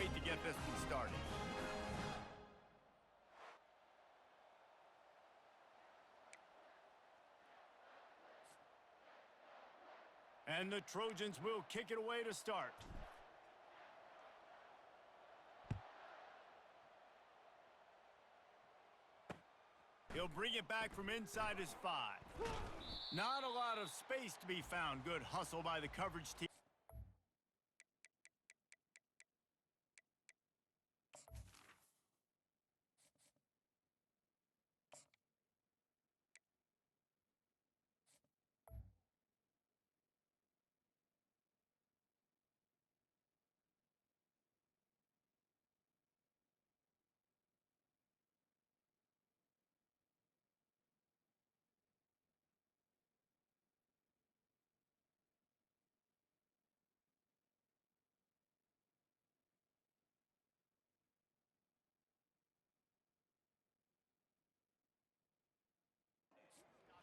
wait to get this one started. And the Trojans will kick it away to start. He'll bring it back from inside his 5. Not a lot of space to be found. Good hustle by the coverage team.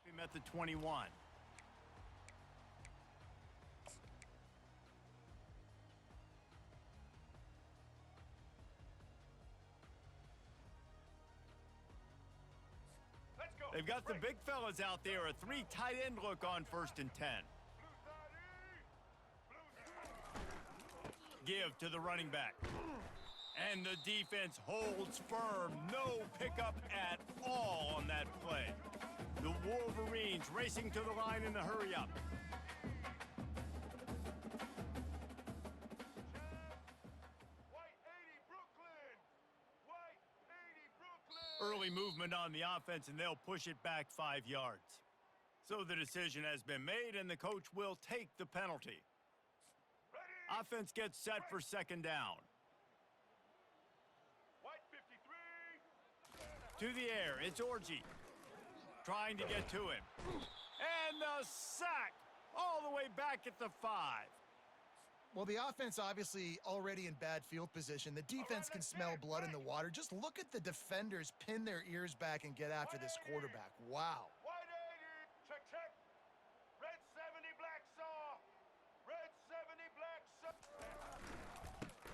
Him at the 21. They've got the big fellas out there, a 3 tight end look on 1st and 10. Give to the running back. And the defense holds firm. No pickup at all on that play. The Wolverines racing to the line in the hurry-up. Early movement on the offense, and they'll push it back 5 yards. So the decision has been made, and the coach will take the penalty. Offense gets set for 2nd down. To the air, it's Orji. Trying to get to him. And the sack all the way back at the 5. Well, the offense obviously already in bad field position. The defense can smell blood in the water. Just look at the defenders pin their ears back and get after this quarterback. Wow. White 80. Check, check. Red 70, black saw. Red 70, black saw.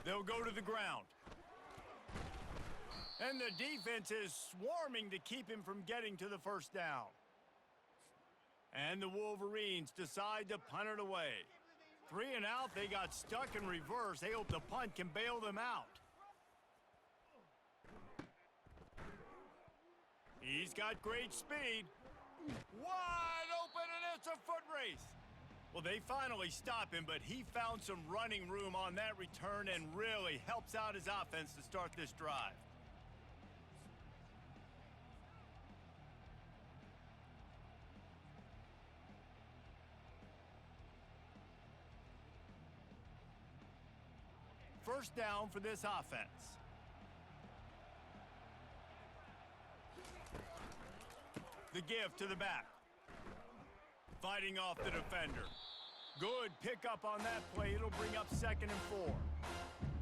They'll go to the ground. And the defense is swarming to keep him from getting to the 1st down. And the Wolverines decide to punt it away. 3 and out, they got stuck in reverse. They hope the punt can bail them out. He's got great speed. Wide open, and it's a foot race. Well, they finally stop him, but he found some running room on that return and really helps out his offense to start this drive. First down for this offense. The give to the back. Fighting off the defender. Good pickup on that play. It'll bring up 2nd and 4.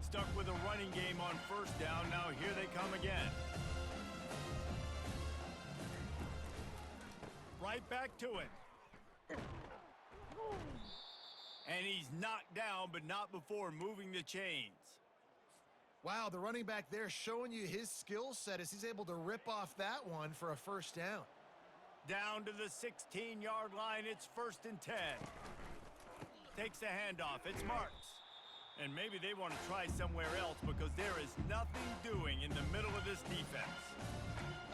Stuck with a running game on 1st down. Now here they come again. Right back to it. And he's knocked down, but not before moving the chains. Wow, the running back there showing you his skill set as he's able to rip off that one for a 1st down. Down to the 16-yard line, it's 1st and 10. Takes the handoff, it's Marks. And maybe they want to try somewhere else because there is nothing doing in the middle of this defense.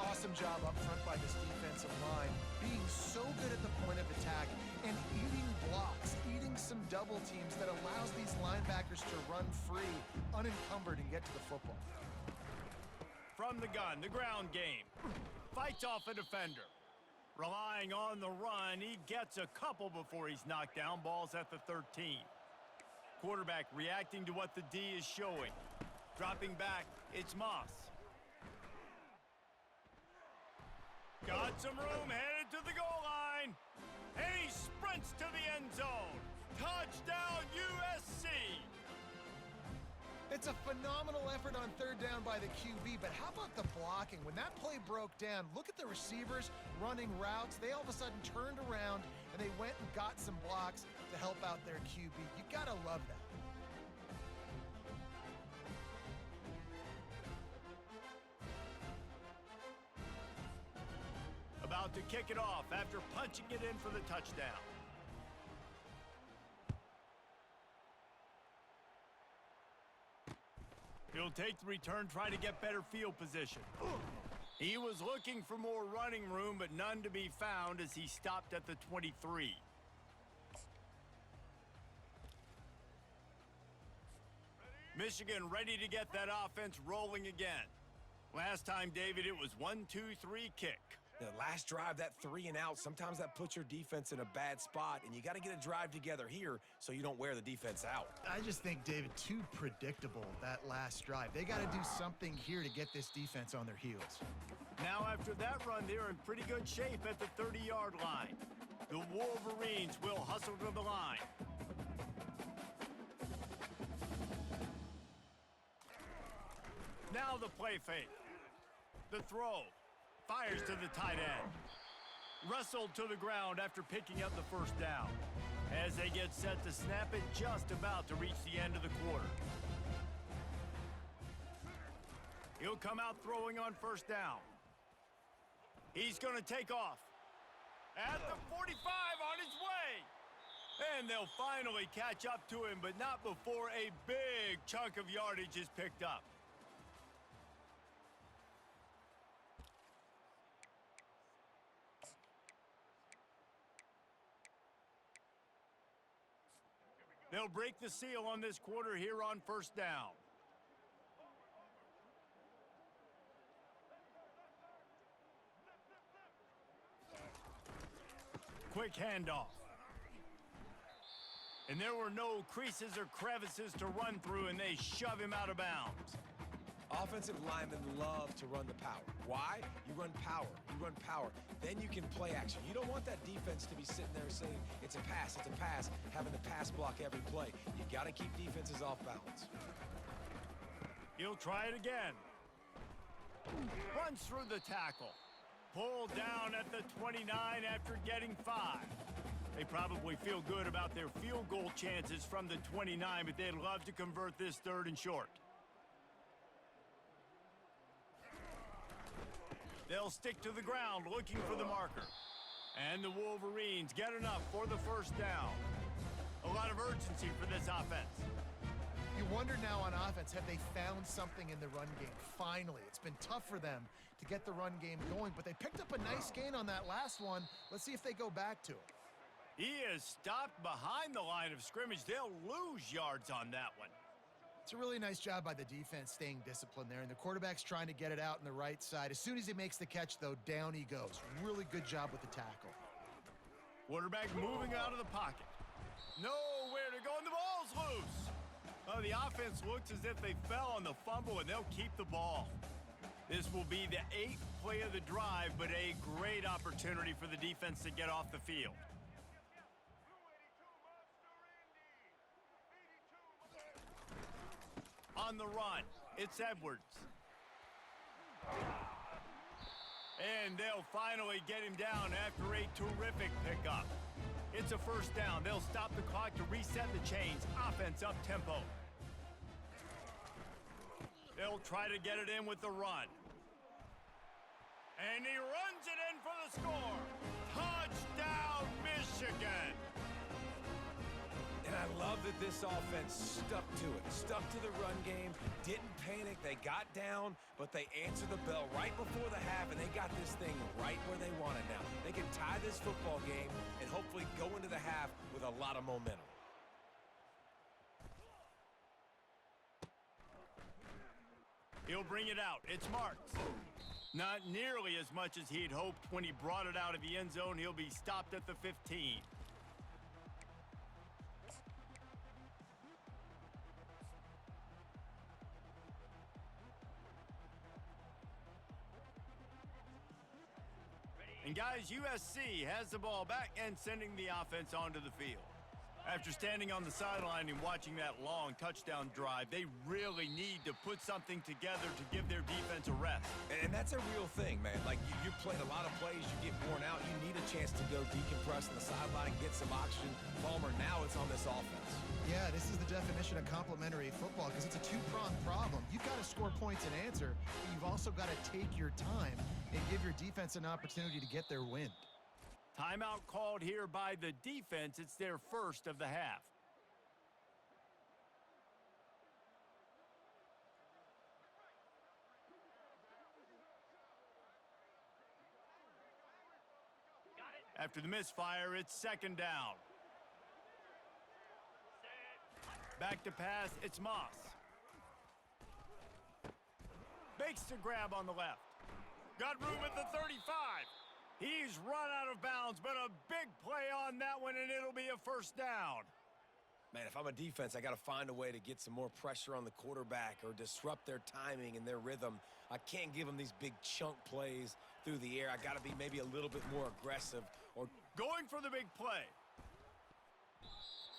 Awesome job up front by this defensive line, being so good at the point of attack and eating blocks, eating some double teams that allows these linebackers to run free, unencumbered, and get to the football. From the gun, the ground game. Fights off a defender. Relying on the run, he gets a couple before he's knocked down. Ball's at the 13. Quarterback reacting to what the D is showing. Dropping back, it's Moss. Got some room, headed to the goal line. And he sprints to the end zone. Touchdown, USC! It's a phenomenal effort on 3rd down by the QB, but how about the blocking? When that play broke down, look at the receivers running routes. They all of a sudden turned around, and they went and got some blocks to help out their QB. You gotta love that. out to kick it off after punching it in for the touchdown. He'll take the return, try to get better field position. He was looking for more running room, but none to be found as he stopped at the 23. Michigan ready to get that offense rolling again. Last time, David, it was 1-2-3 kick. The last drive, that 3 and out, sometimes that puts your defense in a bad spot, and you got to get a drive together here so you don't wear the defense out. I just think, David, too predictable, that last drive. They got to do something here to get this defense on their heels. Now, after that run, they're in pretty good shape at the 30-yard line. The Wolverines will hustle to the line. Now the play fake. The throw. Fires to the tight end. Wrestled to the ground after picking up the first down. As they get set to snap it, just about to reach the end of the quarter. He'll come out throwing on first down. He's going to take off. At the 45 on his way. And they'll finally catch up to him, but not before a big chunk of yardage is picked up. They'll break the seal on this quarter here on first down. Quick handoff. And there were no creases or crevices to run through, and they shove him out of bounds. Offensive linemen love to run the power. Why? You run power. You run power. Then you can play action. You don't want that defense to be sitting there saying, it's a pass, having to pass block every play. You got to keep defenses off balance. He'll try it again. Runs through the tackle. Pulled down at the 29 after getting 5. They probably feel good about their field goal chances from the 29, but they'd love to convert this 3rd and short. They'll stick to the ground looking for the marker. And the Wolverines get enough for the first down. A lot of urgency for this offense. You wonder now on offense, have they found something in the run game? Finally, it's been tough for them to get the run game going, but they picked up a nice gain on that last one. Let's see if they go back to it. He is stopped behind the line of scrimmage. They'll lose yards on that one. It's a really nice job by the defense staying disciplined there, and the quarterback's trying to get it out on the right side. As soon as he makes the catch, though, down he goes. Really good job with the tackle. Quarterback moving out of the pocket. Nowhere to go, and the ball's loose. Oh, the offense looks as if they fell on the fumble, and they'll keep the ball. This will be the 8th play of the drive, but a great opportunity for the defense to get off the field. On the run, it's Edwards. And they'll finally get him down after a terrific pickup. It's a first down. They'll stop the clock to reset the chains. Offense up tempo. They'll try to get it in with the run. And he runs it in for the score. Touchdown, Michigan. And I love that this offense stuck to it, stuck to the run game, didn't panic. They got down, but they answered the bell right before the half, and they got this thing right where they want it now. They can tie this football game and hopefully go into the half with a lot of momentum. He'll bring it out. It's Marks. Not nearly as much as he'd hoped when he brought it out of the end zone. He'll be stopped at the 15. And guys, USC has the ball back and sending the offense onto the field. After standing on the sideline and watching that long touchdown drive, they really need to put something together to give their defense a rest. And that's a real thing, man. Like, you played a lot of plays, you get worn out, you need a chance to go decompress on the sideline, get some oxygen. Palmer, now it's on this offense. Yeah, this is the definition of complementary football because it's a two-pronged problem. You've got to score points and answer, but you've also got to take your time and give your defense an opportunity to get their wind. Timeout called here by the defense. It's their first of the half. After the misfire, it's second down. Back to pass, it's Moss. Makes the grab on the left. Got room at the 35. He's run out of bounds, but a big play on that one, and it'll be a first down. Man, if I'm a defense, I got to find a way to get some more pressure on the quarterback or disrupt their timing and their rhythm. I can't give them these big chunk plays through the air. I got to be maybe a little bit more aggressive. Or going for the big play.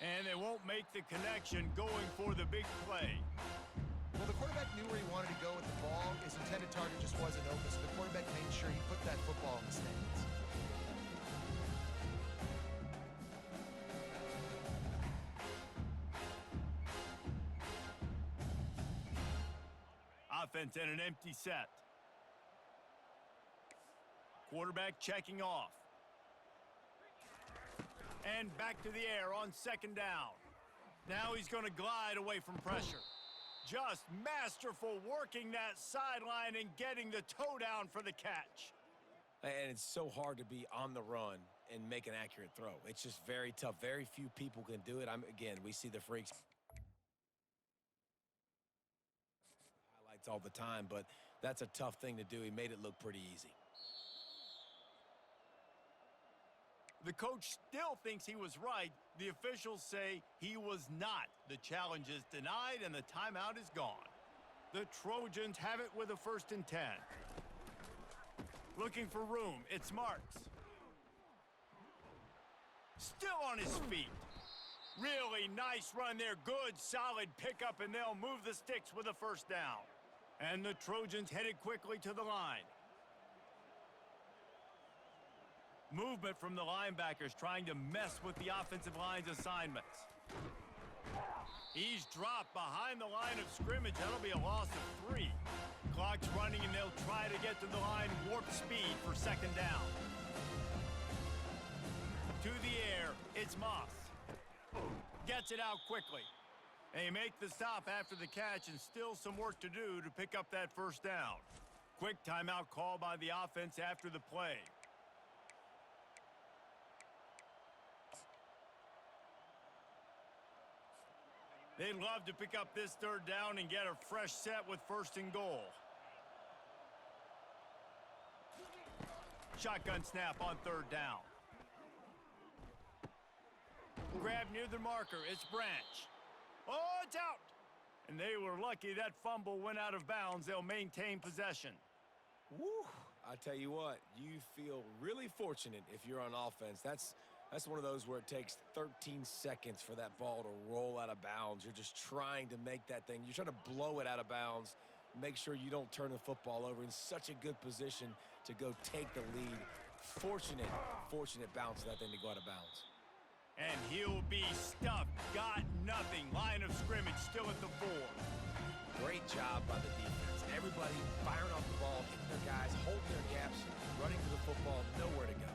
And they won't make the connection going for the big play. Well, the quarterback knew where he wanted to go with the ball. His intended target just wasn't open, so the quarterback made sure he put that football in the stands. Offense in an empty set. Quarterback checking off. And back to the air on second down. Now he's going to glide away from pressure. Just masterful working that sideline and getting the toe down for the catch. And it's so hard to be on the run and make an accurate throw. It's just very tough. Very few people can do it. Again, we see the freaks highlights all the time, but that's a tough thing to do. He made it look pretty easy. The coach still thinks he was right. The officials say he was not. The challenge is denied and the timeout is gone. The Trojans have it with a 1st and 10. Looking for room, it's Marks. Still on his feet. Really nice run there. Good, solid pickup, and they'll move the sticks with a first down. And the Trojans headed quickly to the line. Movement from the linebackers trying to mess with the offensive line's assignments. He's dropped behind the line of scrimmage. That'll be a loss of 3. Clock's running, and they'll try to get to the line warp speed for second down. To the air, it's Moss. Gets it out quickly. They make the stop after the catch, and still some work to do to pick up that first down. Quick timeout call by the offense after the play. They'd love to pick up this third down and get a fresh set with 1st and goal. Shotgun snap on third down. Grab near the marker. It's Branch. Oh, it's out. And they were lucky that fumble went out of bounds. They'll maintain possession. Woo! I tell you what, you feel really fortunate if you're on offense. That's one of those where it takes 13 seconds for that ball to roll out of bounds. You're just trying to make that thing. You're trying to blow it out of bounds, make sure you don't turn the football over. In such a good position to go take the lead. Fortunate bounce for that thing to go out of bounds. And he'll be stuffed. Got nothing. Line of scrimmage still at the 4. Great job by the defense. Everybody firing off the ball, hitting their guys, holding their gaps, running to the football, nowhere to go.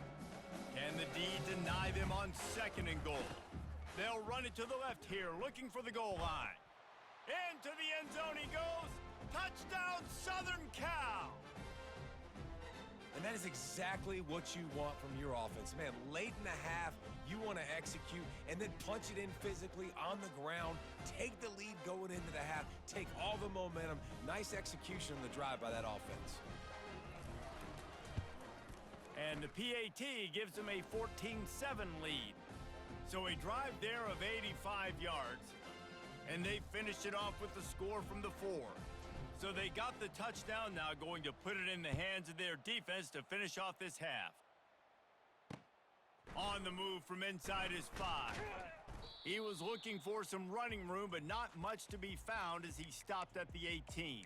Can the D deny them on 2nd and goal? They'll run it to the left here, looking for the goal line. Into the end zone he goes. Touchdown, Southern Cal! And that is exactly what you want from your offense. Man, late in the half, you want to execute and then punch it in physically on the ground. Take the lead going into the half. Take all the momentum. Nice execution on the drive by that offense. And the PAT gives them a 14-7 lead. So a drive there of 85 yards. And they finished it off with the score from the 4. So they got the touchdown, now going to put it in the hands of their defense to finish off this half. On the move from inside his 5. He was looking for some running room, but not much to be found as he stopped at the 18.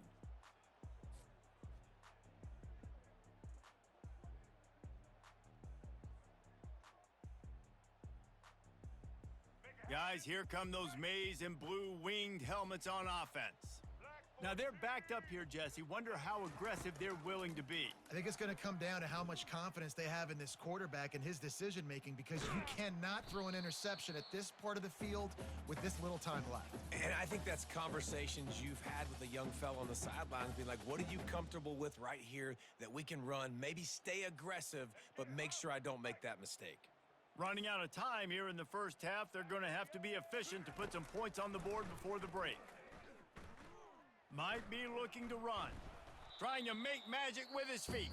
Guys, here come those maize and blue winged helmets on offense. Now they're backed up here, Jesse. Wonder how aggressive they're willing to be. I think it's going to come down to how much confidence they have in this quarterback and his decision-making, because you cannot throw an interception at this part of the field with this little time left. And I think that's conversations you've had with a young fella on the sidelines, being like, what are you comfortable with right here that we can run? Maybe stay aggressive, but make sure I don't make that mistake. Running out of time here in the first half, they're going to have to be efficient to put some points on the board before the break. Might be looking to run. Trying to make magic with his feet.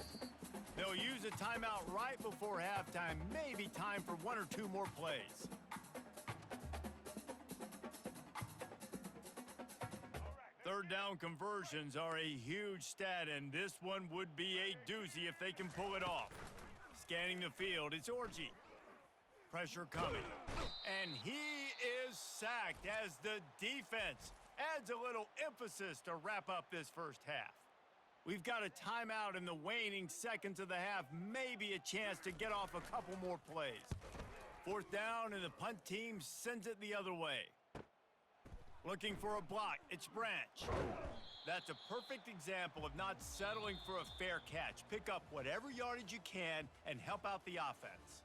They'll use a timeout right before halftime. Maybe time for one or two more plays. Third down conversions are a huge stat, and this one would be a doozy if they can pull it off. Scanning the field, it's Orji. Pressure coming. And he is sacked as the defense adds a little emphasis to wrap up this first half. We've got a timeout in the waning seconds of the half, maybe a chance to get off a couple more plays. Fourth down, and the punt team sends it the other way. Looking for a block, it's Branch. That's a perfect example of not settling for a fair catch. Pick up whatever yardage you can and help out the offense.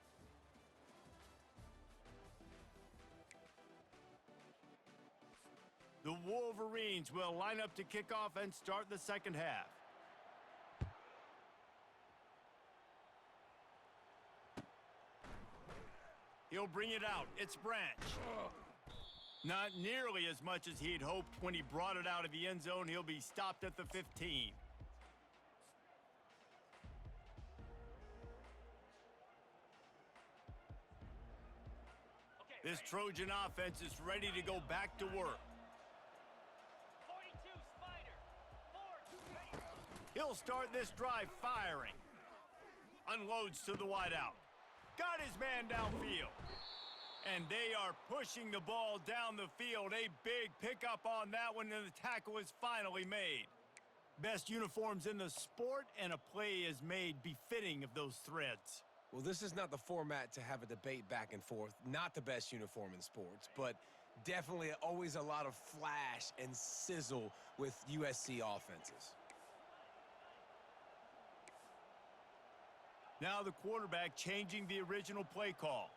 The Wolverines will line up to kick off and start the second half. He'll bring it out. It's Branch. Not nearly as much as he'd hoped when he brought it out of the end zone. He'll be stopped at the 15. This Trojan offense is ready to go back to work. He'll start this drive firing. Unloads to the wideout. Got his man downfield. And they are pushing the ball down the field. A big pickup on that one, and the tackle is finally made. Best uniforms in the sport, and a play is made befitting of those threads. Well, this is not the format to have a debate back and forth. Not the best uniform in sports, but definitely always a lot of flash and sizzle with USC offenses. Now the quarterback changing the original play call.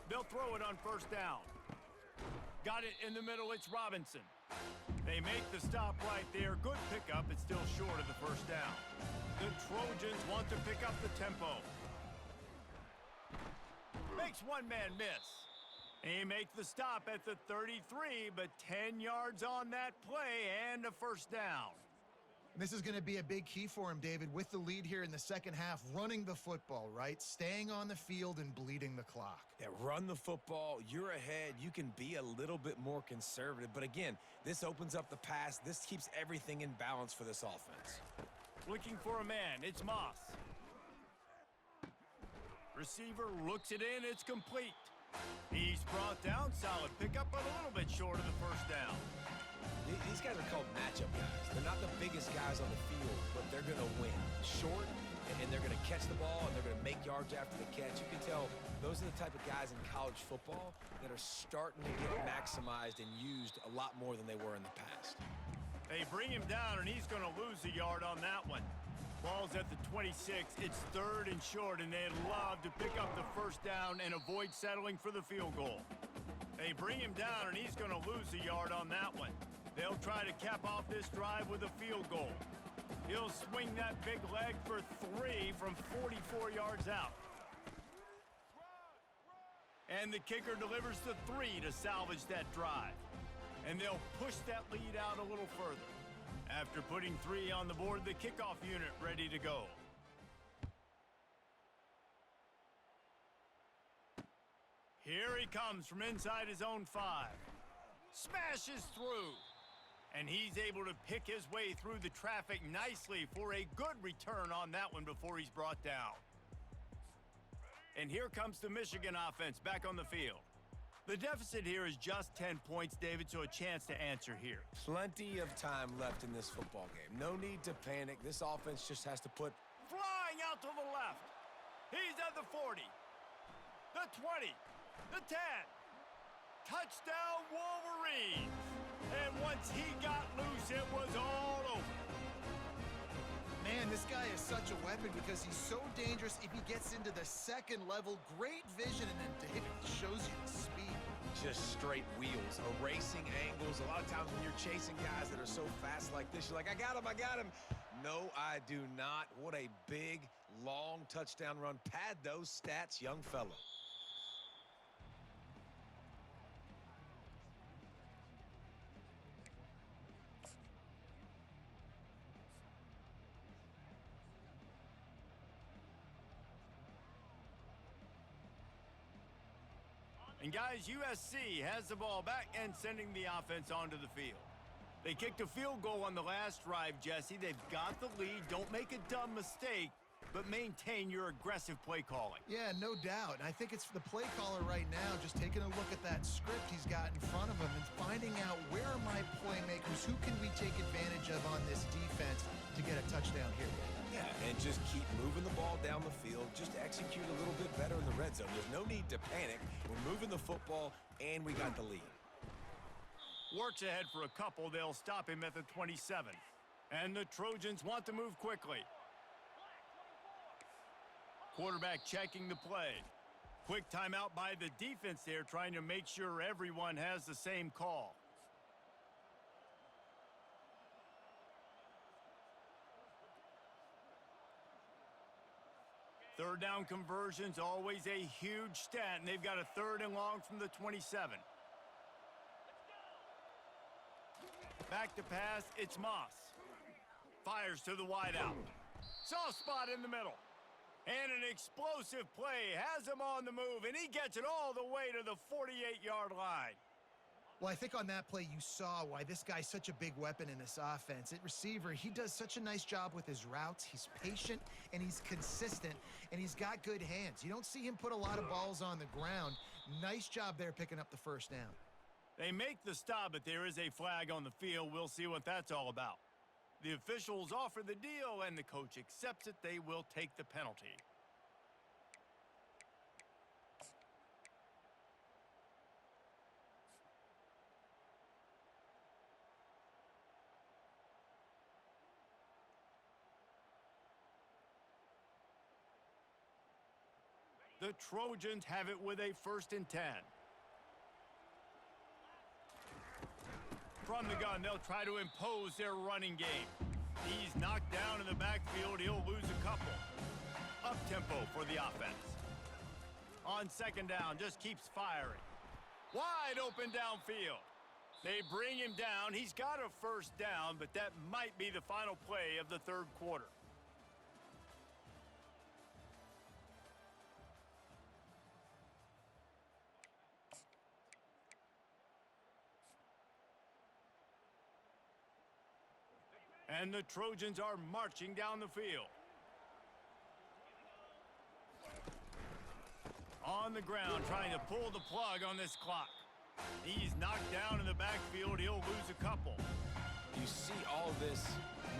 They'll throw it on first down. Got it in the middle, it's Robinson. They make the stop right there. Good pickup, it's still short of the first down. The Trojans want to pick up the tempo. Makes one man miss. They make the stop at the 33, but 10 yards on that play and a first down. This is going to be a big key for him, David, with the lead here in the second half, running the football, right? Staying on the field and bleeding the clock. Yeah, run the football. You're ahead. You can be a little bit more conservative. But again, this opens up the pass. This keeps everything in balance for this offense. Looking for a man. It's Moss. Receiver looks it in. It's complete. He's brought down. Solid pickup, but a little bit short of the first down. These guys are called matchup guys. They're not the biggest guys on the field, but they're going to win. Short, and they're going to catch the ball, and they're going to make yards after the catch. You can tell those are the type of guys in college football that are starting to get maximized and used a lot more than they were in the past. They bring him down, and he's going to lose a yard on that one. Ball's at the 26. It's third and short, and they'd love to pick up the first down and avoid settling for the field goal. They bring him down, and he's going to lose a yard on that one. They'll try to cap off this drive with a field goal. He'll swing that big leg for 3 from 44 yards out. And the kicker delivers the 3 to salvage that drive. And they'll push that lead out a little further. After putting 3 on the board, the kickoff unit ready to go. Here he comes from inside his own 5. Smashes through. And he's able to pick his way through the traffic nicely for a good return on that one before he's brought down. And here comes the Michigan offense back on the field. The deficit here is just 10 points, David, so a chance to answer here. Plenty of time left in this football game. No need to panic. This offense just has to put... Flying out to the left. He's at the 40. The 20. The 10. Touchdown, Wolverines. And once he got loose, it was all over. Man, this guy is such a weapon because he's so dangerous if he gets into the second level. Great vision, and then David shows you the speed. Just straight wheels, erasing angles. A lot of times when you're chasing guys that are so fast like this, you're like, I got him, I got him. No, I do not. What a big, long touchdown run. Pad those stats, young fella. And guys, USC has the ball back and sending the offense onto the field. They kicked a field goal on the last drive, Jesse. They've got the lead. Don't make a dumb mistake, but maintain your aggressive play calling. Yeah, no doubt. And I think it's the play caller right now just taking a look at that script he's got in front of him and finding out where are my playmakers, who can we take advantage of on this defense to get a touchdown here. Yeah, and just keep moving the ball down the field. Just execute a little bit better in the red zone. There's no need to panic. We're moving the football, and we got the lead. Works ahead for a couple. They'll stop him at the 27. And the Trojans want to move quickly. Quarterback checking the play. Quick timeout by the defense there, trying to make sure everyone has the same call. Third down conversions, always a huge stat, and they've got a 3rd and long from the 27. Back to pass, it's Moss. Fires to the wideout. Soft spot in the middle. And an explosive play has him on the move, and he gets it all the way to the 48-yard line. Well, I think on that play you saw why this guy's such a big weapon in this offense. At receiver, he does such a nice job with his routes. He's patient, and he's consistent, and he's got good hands. You don't see him put a lot of balls on the ground. Nice job there picking up the first down. They make the stop, but there is a flag on the field. We'll see what that's all about. The officials offer the deal, and the coach accepts it. They will take the penalty. The Trojans have it with a 1st and 10. From the gun, they'll try to impose their running game. He's knocked down in the backfield. He'll lose a couple. Up-tempo for the offense. On 2nd down, just keeps firing. Wide open downfield. They bring him down. He's got a 1st down, but that might be the final play of the 3rd quarter. And the Trojans are marching down the field. On the ground, trying to pull the plug on this clock. He's knocked down in the backfield. He'll lose a couple. You see all this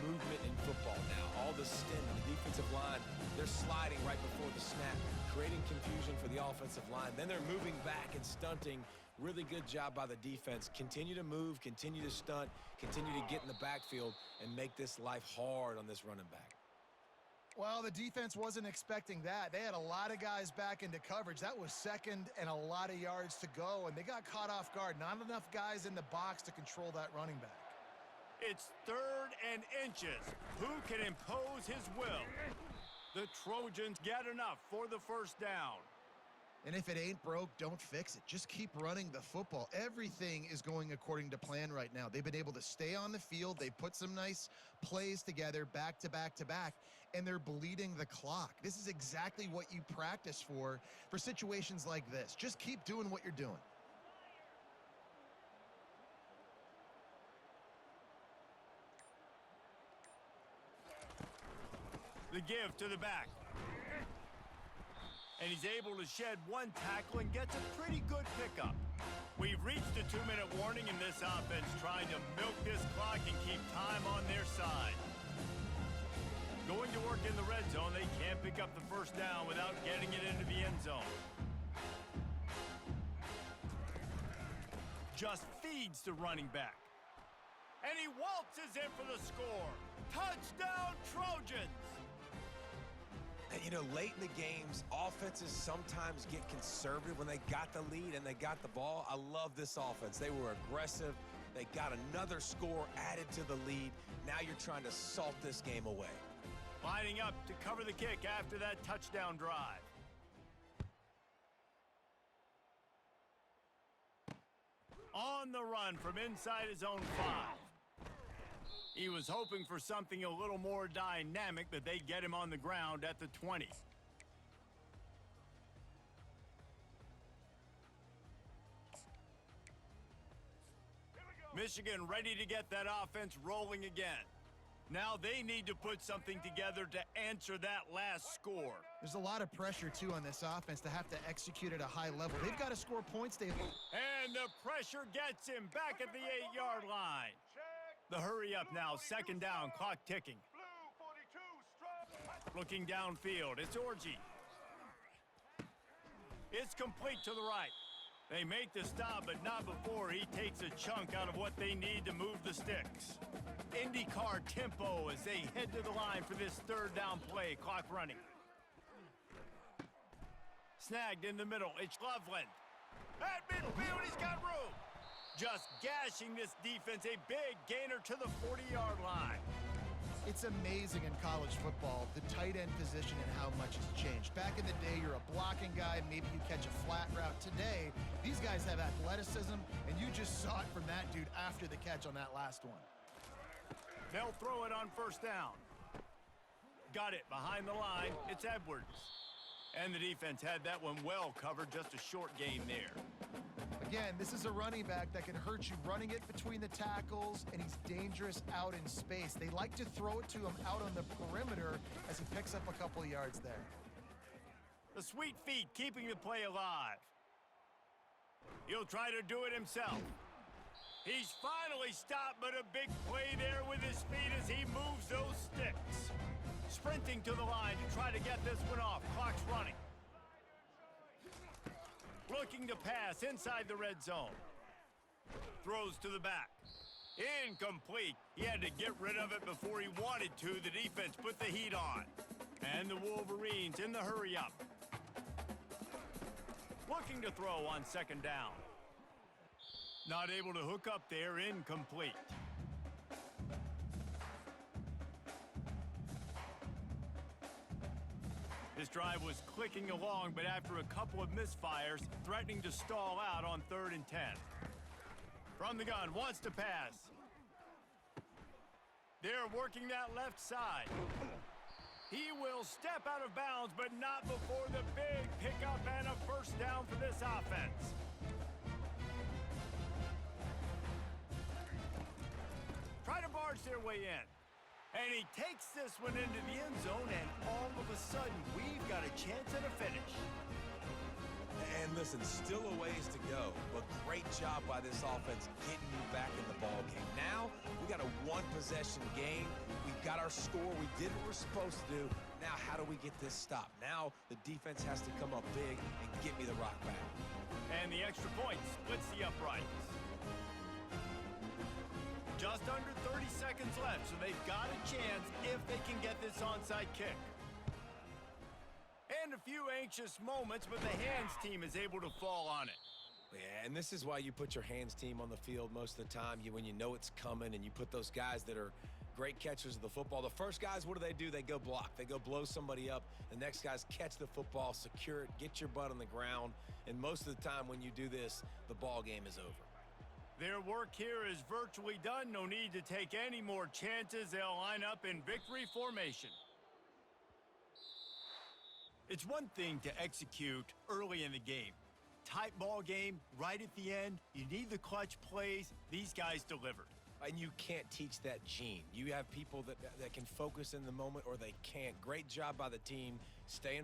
movement in football now. All the stint, the defensive line, they're sliding right before the snap, creating confusion for the offensive line. Then they're moving back and stunting. Really good job by the defense. Continue to move, continue to stunt, continue to get in the backfield and make this life hard on this running back. Well, the defense wasn't expecting that. They had a lot of guys back into coverage. That was 2nd and a lot of yards to go, and they got caught off guard. Not enough guys in the box to control that running back. It's 3rd and inches. Who can impose his will? The Trojans get enough for the 1st down. And if it ain't broke, don't fix it. Just keep running the football. Everything is going according to plan right now. They've been able to stay on the field. They put some nice plays together back to back to back, and they're bleeding the clock. This is exactly what you practice for situations like this. Just keep doing what you're doing. The give to the back. And he's able to shed one tackle and gets a pretty good pickup. We've reached a 2-minute warning in this offense, trying to milk this clock and keep time on their side. Going to work in the red zone, they can't pick up the 1st down without getting it into the end zone. Just feeds the running back. And he waltzes in for the score. Touchdown, Trojans! And, you know, late in the games, offenses sometimes get conservative when they got the lead and they got the ball. I love this offense. They were aggressive. They got another score added to the lead. Now you're trying to salt this game away. Lining up to cover the kick after that touchdown drive. On the run from inside his own 5. He was hoping for something a little more dynamic, but they get him on the ground at the 20. Michigan ready to get that offense rolling again. Now they need to put something together to answer that last score. There's a lot of pressure, too, on this offense to have to execute at a high level. They've got to score points. And the pressure gets him back at the 8-yard line. The hurry up now, second down, clock ticking. Blue 42, strong. Looking downfield, it's Orji. It's complete to the right. They make the stop, but not before he takes a chunk out of what they need to move the sticks. IndyCar tempo as they head to the line for this third down play, clock running. Snagged in the middle, it's Loveland. At midfield, he's got room. Just gashing this defense, a big gainer to the 40-yard line. It's amazing in college football, the tight end position and how much has changed. Back in the day, you're a blocking guy, maybe you catch a flat route. Today, these guys have athleticism, and you just saw it from that dude after the catch on that last one. They'll throw it on first down. Got it behind the line, it's Edwards. And the defense had that one well covered, just a short gain there. Again, this is a running back that can hurt you running it between the tackles, and he's dangerous out in space. They like to throw it to him out on the perimeter as he picks up a couple of yards there. The sweet feet keeping the play alive. He'll try to do it himself. He's finally stopped, but a big play there with his feet as he moves those sticks. Sprinting to the line to try to get this one off. Clock's running. Looking to pass inside the red zone. Throws to the back. Incomplete. He had to get rid of it before he wanted to. The defense put the heat on. And the Wolverines in the hurry up. Looking to throw on second down. Not able to hook up there, incomplete. This drive was clicking along, but after a couple of misfires, threatening to stall out on 3rd and 10. From the gun, wants to pass. They're working that left side. He will step out of bounds, but not before the big pickup and a first down for this offense. Try to barge their way in. And he takes this one into the end zone, and all of a sudden, we've got a chance at a finish. And listen, still a ways to go, but great job by this offense getting you back in the ball game. Now, we got a one-possession game. We've got our score. We did what we're supposed to do. Now, how do we get this stopped? Now, the defense has to come up big and get me the rock back. And the extra point splits the uprights. Just under 30 seconds left, so they've got a chance if they can get this onside kick. And a few anxious moments, but the hands team is able to fall on it. Yeah, and this is why you put your hands team on the field most of the time. When you know it's coming, and you put those guys that are great catchers of the football. The first guys, what do? They go block. They go blow somebody up. The next guys catch the football, secure it, get your butt on the ground. And most of the time when you do this, the ball game is over. Their work here is virtually done. No need to take any more chances. They'll line up in victory formation. It's one thing to execute early in the game. Tight ball game, right at the end. You need the clutch plays. These guys delivered. And you can't teach that gene. You have people that can focus in the moment, or they can't. Great job by the team staying